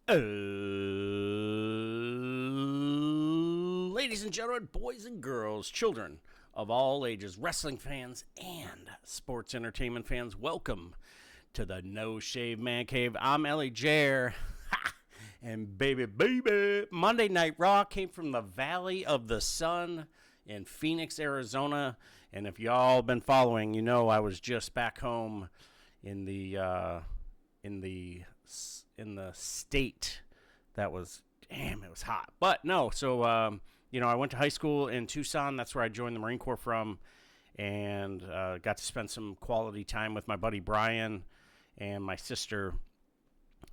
Ladies and gentlemen, boys and girls, children of all ages, wrestling fans and sports entertainment fans, welcome to the No Shave Man Cave. I'm Ellie Jair. And baby, Monday Night Raw came from the Valley of the Sun in Phoenix, Arizona. And if y'all been following, you know I was just back home in the state that was, it was hot. But no, so I went to high school in Tucson. That's where I joined the Marine Corps from, and got to spend some quality time with my buddy Brian and my sister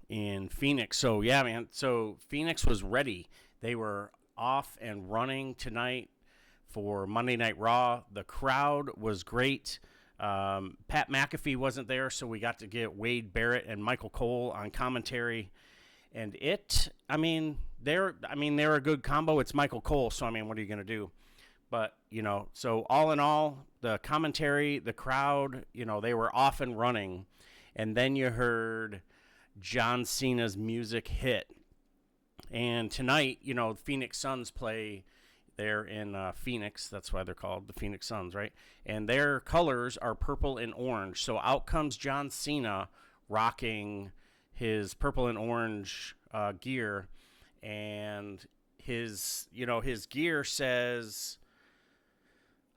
in Phoenix. So yeah, man. So Phoenix was ready. They were off and running tonight for Monday Night Raw. The crowd was great. Pat McAfee wasn't there, so we got to get Wade Barrett and Michael Cole on commentary. And they're a good combo. It's Michael Cole, so what are you going to do? But, so all in all, the commentary, the crowd, they were off and running. And then you heard John Cena's music hit. And tonight, Phoenix Suns play there in Phoenix. That's why they're called the Phoenix Suns, right? And their colors are purple and orange. So out comes John Cena rocking his purple and orange gear, and his gear says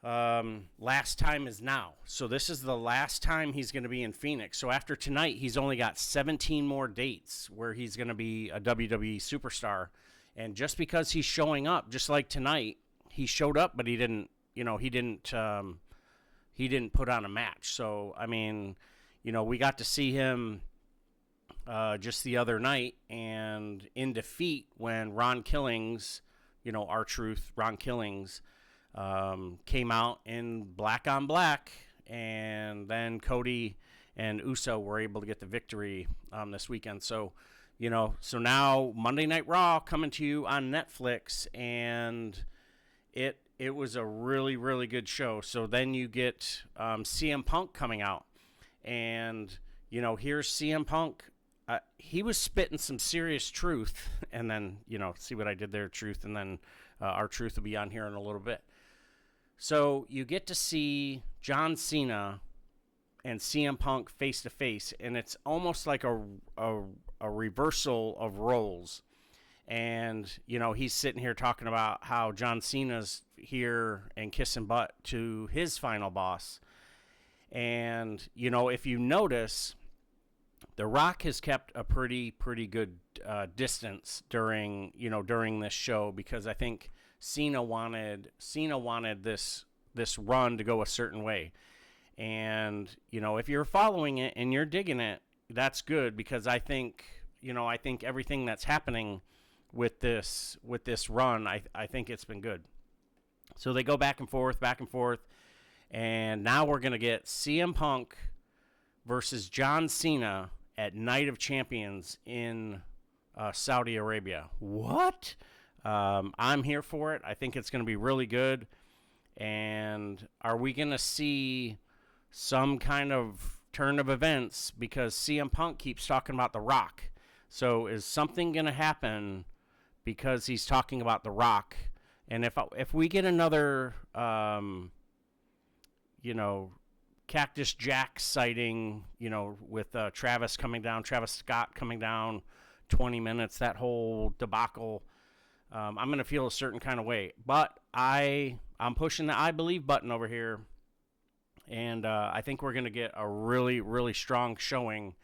last time is now. So this is the last time he's going to be in Phoenix. So after tonight, he's only got 17 more dates where he's going to be a WWE superstar. And just because he's showing up, just like tonight, he showed up, but he didn't put on a match. So we got to see him just the other night, and in defeat when Ron Killings, R-Truth, Ron Killings, came out in black on black, and then Cody and Uso were able to get the victory this weekend. So, so now Monday Night Raw coming to you on Netflix, and it was a really, really good show. So then you get CM Punk coming out, and, here's CM Punk. He was spitting some serious truth, and then, see what I did there, truth, and then R-Truth will be on here in a little bit. So you get to see John Cena and CM Punk face to face, and it's almost like a reversal of roles. And, he's sitting here talking about how John Cena's here and kissing butt to his final boss. And, if you notice, The Rock has kept a pretty good distance during this show, because I think Cena wanted this run to go a certain way. And, if you're following it and you're digging it, that's good, because I think everything that's happening with this run, I think it's been good. So they go back and forth, and now we're going to get CM Punk versus John Cena at Night of Champions in Saudi Arabia. What? I'm here for it. I think it's going to be really good. And are we going to see some kind of turn of events? Because CM Punk keeps talking about The Rock. So is something going to happen because he's talking about The Rock? And if we get another, Cactus Jack sighting, with Travis Scott coming down 20 minutes, that whole debacle, I'm going to feel a certain kind of way. But I'm pushing the I believe button over here, and I think we're going to get a really, really strong showing,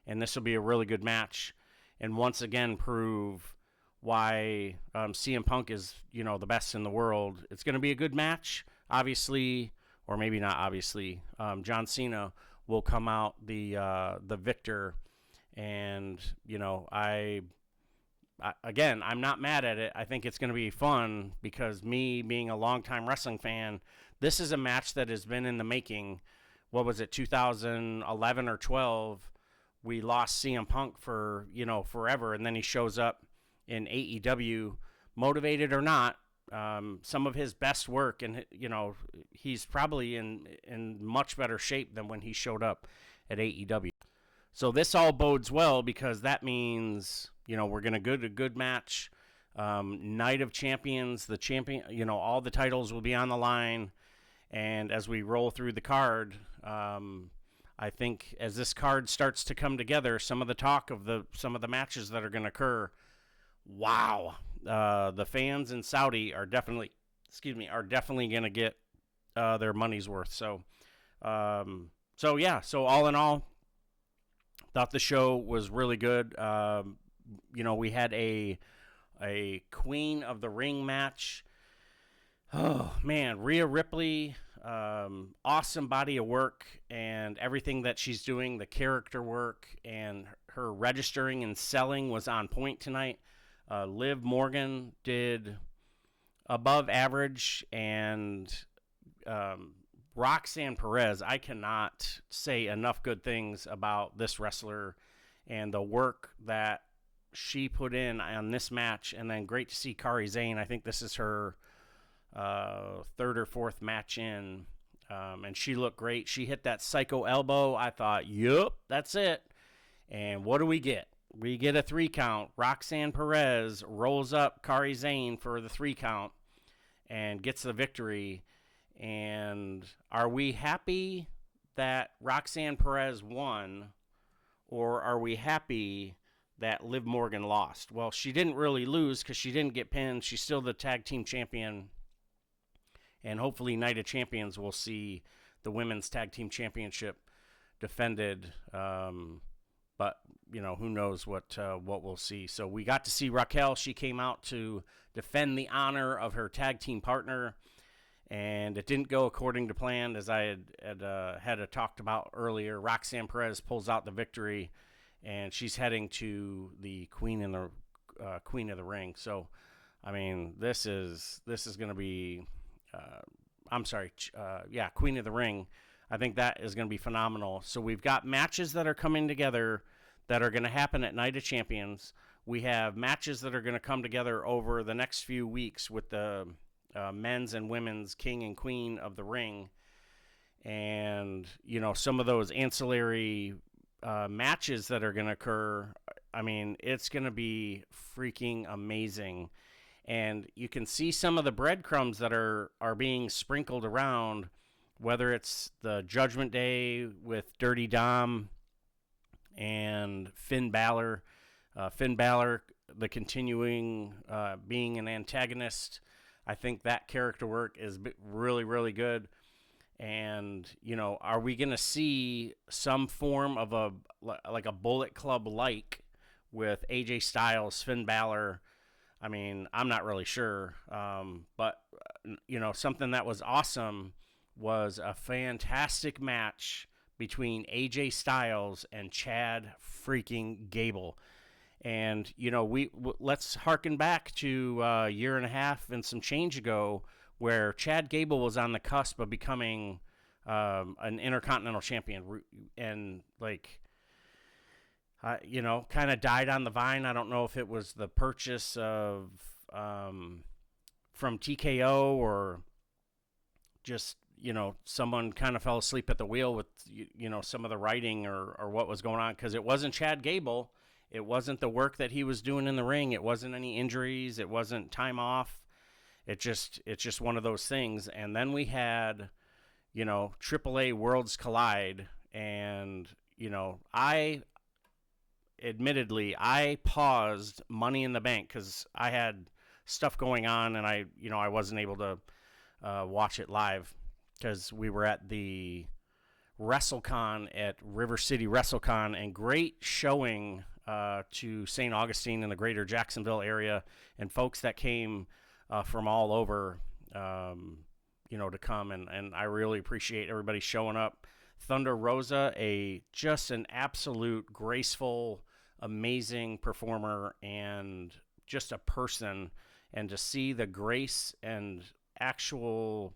and this will be a really good match, and once again prove why CM Punk is, the best in the world. It's going to be a good match, obviously. Or maybe not, obviously. John Cena will come out the victor. And, I'm not mad at it. I think it's going to be fun, because me being a longtime wrestling fan, this is a match that has been in the making. What was it, 2011 or 12? We lost CM Punk for, forever. And then he shows up in AEW, motivated or not. Some of his best work, and he's probably in much better shape than when he showed up at AEW. So this all bodes well, because that means we're going to get a good match. Night of Champions, the champion, all the titles will be on the line. And as we roll through the card, I think as this card starts to come together, some of the talk of some of the matches that are going to occur, wow, the fans in Saudi are definitely going to get their money's worth. So all in all, thought the show was really good. We had a Queen of the Ring match. Oh man, Rhea Ripley, awesome body of work, and everything that she's doing, the character work and her registering and selling was on point tonight. Liv Morgan did above average, and Roxanne Perez, I cannot say enough good things about this wrestler and the work that she put in on this match. And then great to see Kairi Sane. I think this is her third or fourth match in, and she looked great. She hit that psycho elbow. I thought, yup, that's it. And what do we get? We get a 3 count. Roxanne Perez rolls up Kairi Sane for the 3 count and gets the victory. And are we happy that Roxanne Perez won, or are we happy that Liv Morgan lost? Well, she didn't really lose because she didn't get pinned. She's still the tag team champion. And hopefully Night of Champions will see the women's tag team championship defended. But, who knows what we'll see. So we got to see Raquel. She came out to defend the honor of her tag team partner. And it didn't go according to plan, as I had talked about earlier. Roxanne Perez pulls out the victory, and she's heading to the Queen of the Ring. So, I mean, this is going to be... Queen of the Ring. I think that is going to be phenomenal. So we've got matches that are coming together that are going to happen at Night of Champions. We have matches that are going to come together over the next few weeks with the men's and women's King and Queen of the Ring. And, some of those ancillary matches that are going to occur, I mean, it's going to be freaking amazing. And you can see some of the breadcrumbs that are being sprinkled around, whether it's the Judgment Day with Dirty Dom and Finn Balor. Finn Balor, the continuing being an antagonist. I think that character work is really, really good. And, are we going to see some form of a Bullet Club-like with AJ Styles, Finn Balor? I mean, I'm not really sure, but, something that was awesome was a fantastic match between AJ Styles and Chad freaking Gable. And, let's harken back to a year and a half and some change ago where Chad Gable was on the cusp of becoming an Intercontinental Champion and, kind of died on the vine. I don't know if it was the purchase of from TKO or just, someone kind of fell asleep at the wheel with, some of the writing or what was going on, because it wasn't Chad Gable. It wasn't the work that he was doing in the ring. It wasn't any injuries. It wasn't time off. It's just one of those things. And then we had, AAA Worlds Collide, and, I paused Money in the Bank because I had stuff going on, and I wasn't able to watch it live because we were at the WrestleCon at River City WrestleCon, and great showing to St. Augustine in the greater Jacksonville area, and folks that came from all over, to come, and I really appreciate everybody showing up. Thunder Rosa, just an absolute graceful, amazing performer, and just a person, and to see the grace and actual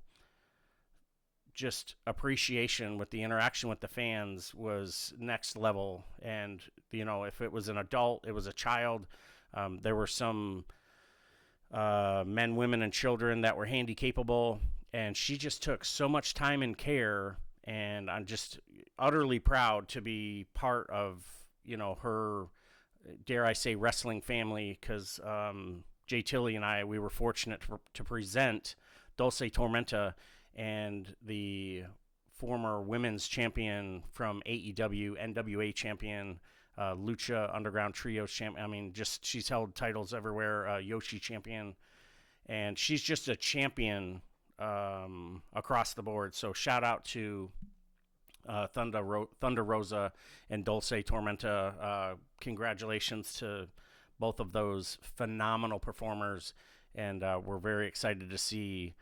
just appreciation with the interaction with the fans was next level. And, if it was an adult, it was a child. There were some men, women, and children that were handy capable, and she just took so much time and care, and I'm just utterly proud to be part of, her dare I say, wrestling family, because Jay Tilly and I, we were fortunate to present Dulce Tormenta and the former women's champion from AEW, NWA champion, Lucha Underground Trios champion. I mean, just she's held titles everywhere, Yoshi champion, and she's just a champion across the board. So shout out to Thunder Rosa and Dulce Tormenta. Congratulations to both of those phenomenal performers, and we're very excited to see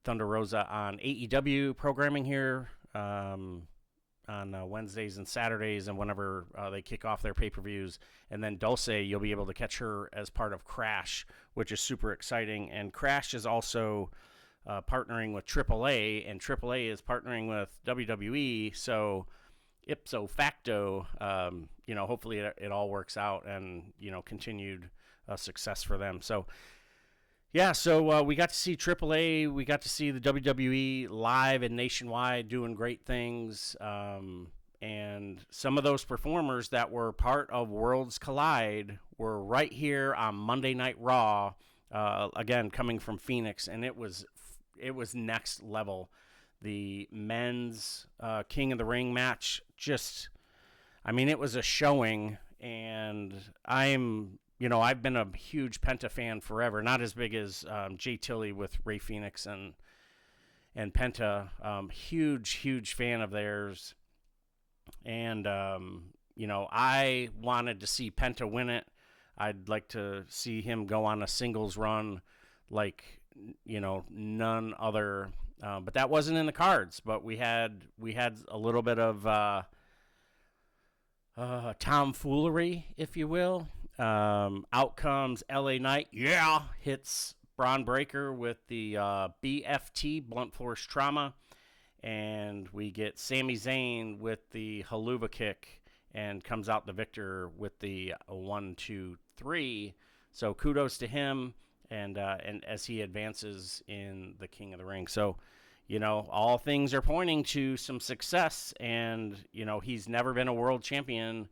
Thunder Rosa on AEW programming here on Wednesdays and Saturdays, and whenever they kick off their pay-per-views. And then Dulce, you'll be able to catch her as part of Crash, which is super exciting. And Crash is also partnering with AAA, and AAA is partnering with WWE. So ipso facto, hopefully it all works out, and continued success for them. So yeah, so we got to see AAA, we got to see the WWE live and nationwide doing great things, and some of those performers that were part of Worlds Collide were right here on Monday Night Raw, again coming from Phoenix, and it was next level. The men's King of the Ring match, it was a showing, and I've been a huge Penta fan forever. Not as big as Jay Tilly with Ray Phoenix and Penta. Huge fan of theirs. And, I wanted to see Penta win it. I'd like to see him go on a singles run like, none other. But that wasn't in the cards. But we had a little bit of tomfoolery, if you will. Out comes LA Knight, hits Braun Breaker with the BFT, blunt force trauma, and we get Sami Zayn with the haluva kick and comes out the victor with the 1, 2, 3. So kudos to him, and as he advances in the King of the Ring. So all things are pointing to some success, and he's never been a world champion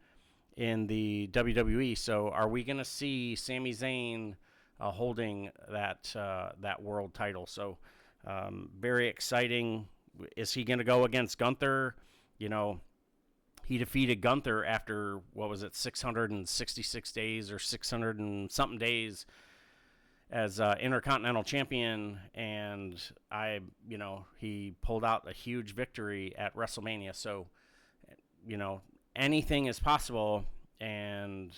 in the WWE. So are we going to see Sami Zayn holding that world title? So very exciting. Is he going to go against Gunther? He defeated Gunther after, 666 days or 600 and something days as Intercontinental Champion, and he pulled out a huge victory at WrestleMania. So anything is possible, and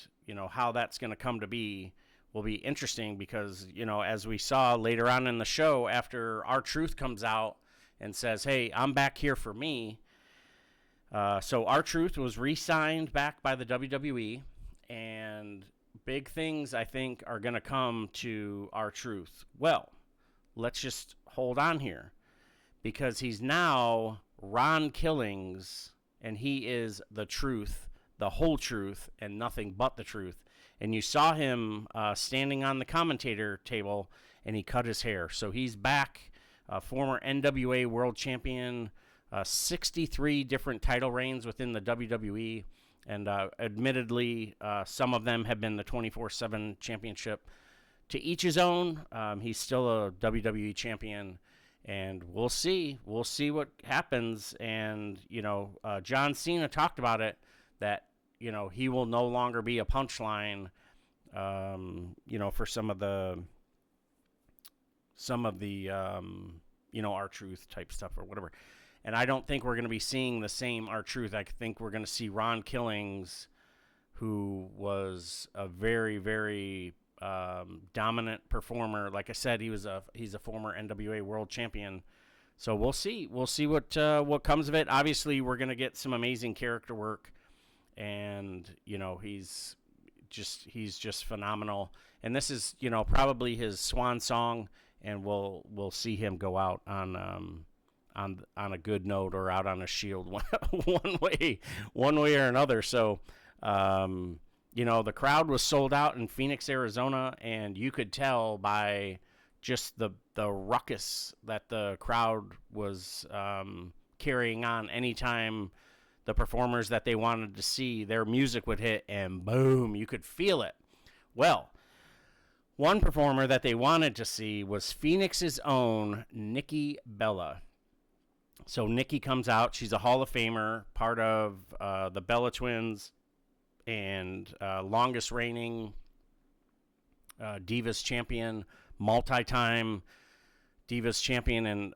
how that's going to come to be will be interesting, because as we saw later on in the show, after R-Truth comes out and says, hey, I'm back here for me, so R-Truth was re-signed back by the WWE, and big things I think are going to come to R-Truth. Well, let's just hold on here, because he's now Ron Killings, and he is the truth, the whole truth, and nothing but the truth. And you saw him standing on the commentator table, and he cut his hair. So he's back, former NWA World Champion, 63 different title reigns within the WWE. And admittedly, some of them have been the 24/7 championship. To each his own. He's still a WWE champion. And we'll see what happens. And, John Cena talked about it, that, he will no longer be a punchline, for some of the R-Truth type stuff or whatever. And I don't think we're going to be seeing the same R-Truth. I think we're going to see Ron Killings, who was a very, very dominant performer. Like I said, he's a former NWA World Champion. So we'll see what comes of it. Obviously, we're gonna get some amazing character work, and he's just phenomenal. And this is probably his swan song, and we'll see him go out on a good note, or out on a shield one way or another. So. The crowd was sold out in Phoenix, Arizona, and you could tell by just the ruckus that the crowd was carrying on anytime the performers that they wanted to see, their music would hit, and boom, you could feel it. Well, one performer that they wanted to see was Phoenix's own Nikki Bella. So Nikki comes out. She's a Hall of Famer, part of the Bella Twins, and longest reigning Divas champion, multi-time Divas champion, and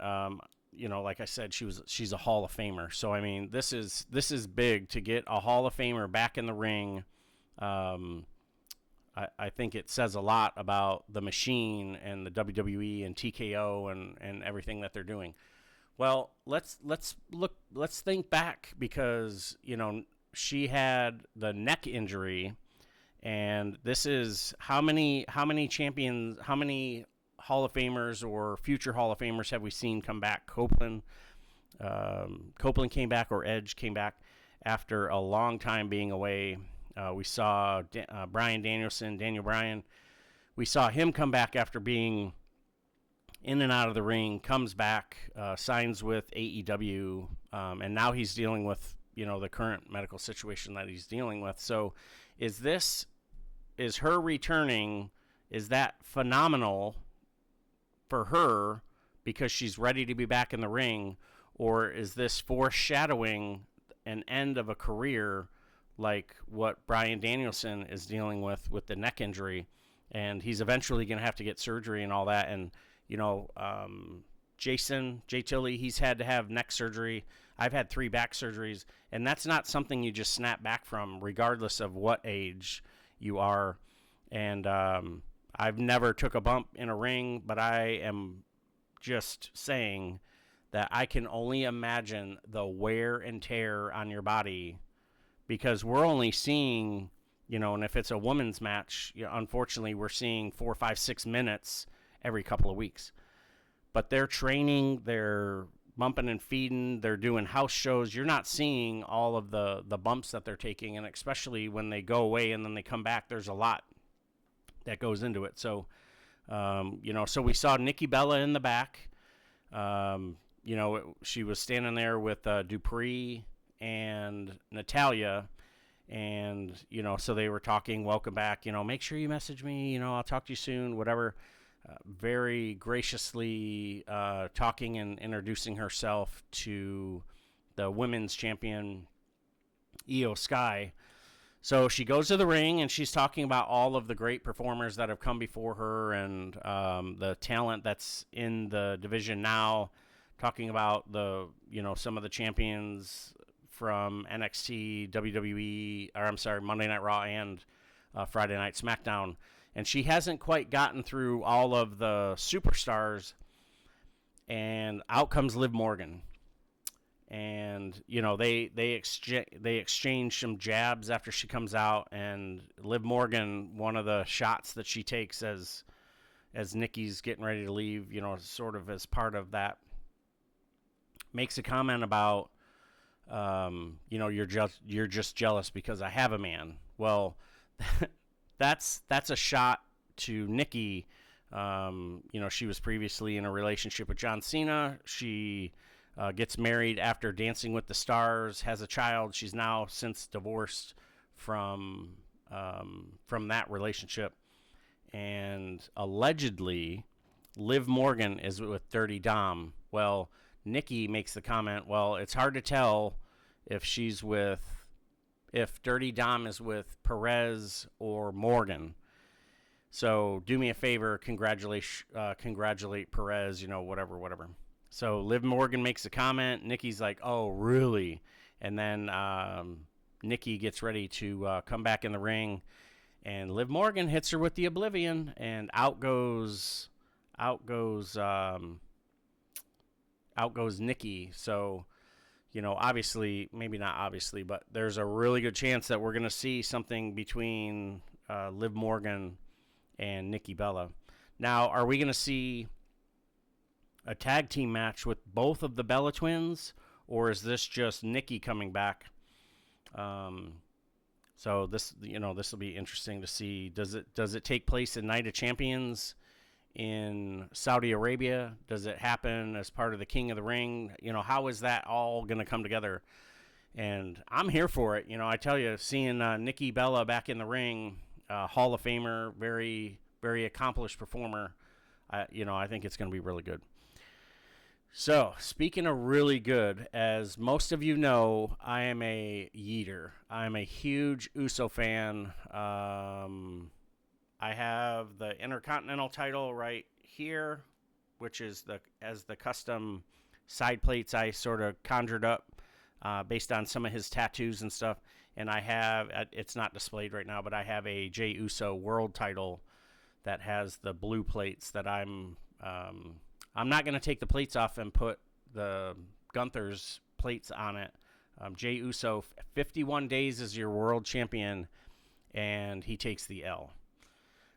like I said, she's a Hall of Famer. So I mean, this is big to get a Hall of Famer back in the ring. I think it says a lot about the Machine and the WWE and TKO and everything that they're doing. Well, let's think back, because she had the neck injury, and this is how many champions, how many Hall of Famers or future Hall of Famers have we seen come back? Copeland came back, or Edge came back after a long time being away. We saw Bryan Danielson, Daniel Bryan. We saw him come back after being in and out of the ring, comes back, signs with AEW, and now he's dealing with, the current medical situation that he's dealing with. So is her returning, is that phenomenal for her because she's ready to be back in the ring, or is this foreshadowing an end of a career like what Bryan Danielson is dealing with the neck injury, and he's eventually going to have to get surgery and all that? And Jay Tilley, he's had to have neck surgery. I've had 3 back surgeries, and that's not something you just snap back from, regardless of what age you are. And I've never took a bump in a ring, but I am just saying that I can only imagine the wear and tear on your body, because we're only seeing, and if it's a women's match, unfortunately, we're seeing 4, 5, 6 minutes every couple of weeks. But they're training, they're bumping and feeding, they're doing house shows. You're not seeing all of the bumps that they're taking, and especially when they go away and then they come back, there's a lot that goes into it. So, so we saw Nikki Bella in the back. She was standing there with Dupree and Natalya, and so they were talking, welcome back, make sure you message me, I'll talk to you soon, whatever. Very graciously talking and introducing herself to the women's champion, Io Sky. So she goes to the ring and she's talking about all of the great performers that have come before her, and the talent that's in the division now, talking about the some of the champions from NXT, WWE, Monday Night Raw and Friday Night SmackDown. And she hasn't quite gotten through all of the superstars, and out comes Liv Morgan. And, they exchange some jabs after she comes out, and Liv Morgan, one of the shots that she takes as Nikki's getting ready to leave, sort of as part of that, makes a comment about, you're just jealous because I have a man. Well, that's a shot to Nikki. She was previously in a relationship with John Cena. She gets married after Dancing with the Stars, has a child. She's now since divorced from that relationship. And allegedly, Liv Morgan is with Dirty Dom. Well, Nikki makes the comment, well, it's hard to tell if Dirty Dom is with Perez or Morgan. So do me a favor, congratulate Perez, whatever. So Liv Morgan makes a comment. Nikki's like, oh, really? And then Nikki gets ready to come back in the ring, and Liv Morgan hits her with the Oblivion, and out goes Nikki. So, obviously, maybe not obviously, but there's a really good chance that we're going to see something between Liv Morgan and Nikki Bella. Now, are we going to see a tag team match with both of the Bella Twins, or is this just Nikki coming back? So this will be interesting to see. Does it take place in Night of Champions in Saudi Arabia? Does it happen as part of the King of the Ring? How is that all going to come together? And I'm here for it. I tell you, seeing Nikki Bella back in the ring, Hall of Famer, very, very accomplished performer, I think it's going to be really good. So, speaking of really good, as most of you know, I am a yeeter. I'm a huge Uso fan. I have the Intercontinental title right here, which is the custom side plates I sort of conjured up based on some of his tattoos and stuff. And I have, it's not displayed right now, but I have a Jey Uso world title that has the blue plates that I'm not going to take the plates off and put the Gunther's plates on it. Jey Uso, 51 days as your world champion, and he takes the L.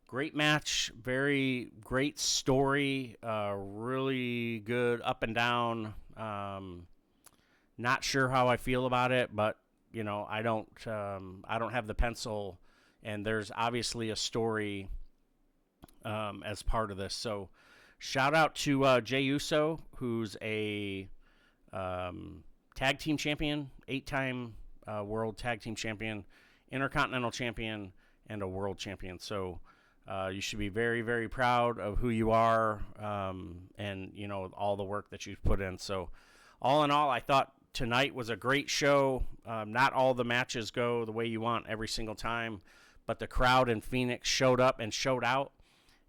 Great match, very great story, really good up and down. Not sure how I feel about it, but I don't have the pencil, and there's obviously a story as part of this. So, shout out to Jey Uso, who's a tag team champion, 8-time world tag team champion, Intercontinental champion, and a world champion. So you should be very, very proud of who you are and, all the work that you've put in. So all in all, I thought tonight was a great show. Not all the matches go the way you want every single time, but the crowd in Phoenix showed up and showed out.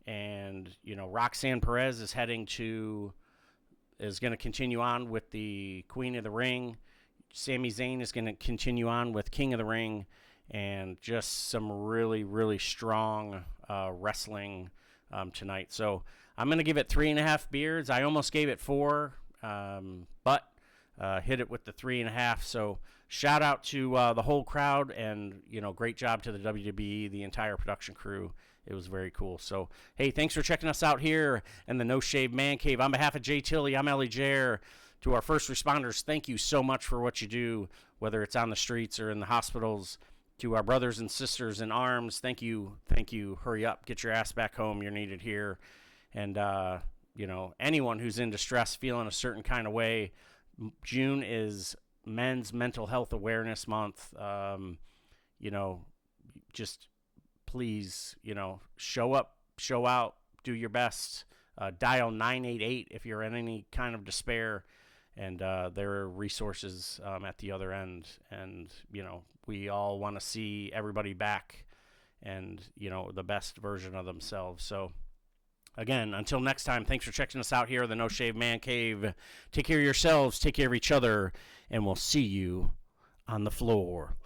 And, Roxanne Perez is going to continue on with the Queen of the Ring. Sami Zayn is going to continue on with King of the Ring. And just some really, really strong wrestling tonight. So I'm going to give it 3.5 beards. I almost gave it 4, but hit it with the 3.5. So shout out to the whole crowd, and, great job to the WWE, the entire production crew. It was very cool. So, hey, thanks for checking us out here in the No Shave Man Cave. On behalf of Jay Tilley, I'm Ellie Jair. To our first responders, thank you so much for what you do, whether it's on the streets or in the hospitals. To our brothers and sisters in arms, thank you. Hurry up. Get your ass back home. You're needed here. And, anyone who's in distress, feeling a certain kind of way, June is Men's Mental Health Awareness Month. Just please, show up, show out, do your best. Dial 988 if you're in any kind of despair. And there are resources at the other end. And, we all want to see everybody back and, the best version of themselves. So, again, until next time, thanks for checking us out here at the No Shave Man Cave. Take care of yourselves, take care of each other, and we'll see you on the floor.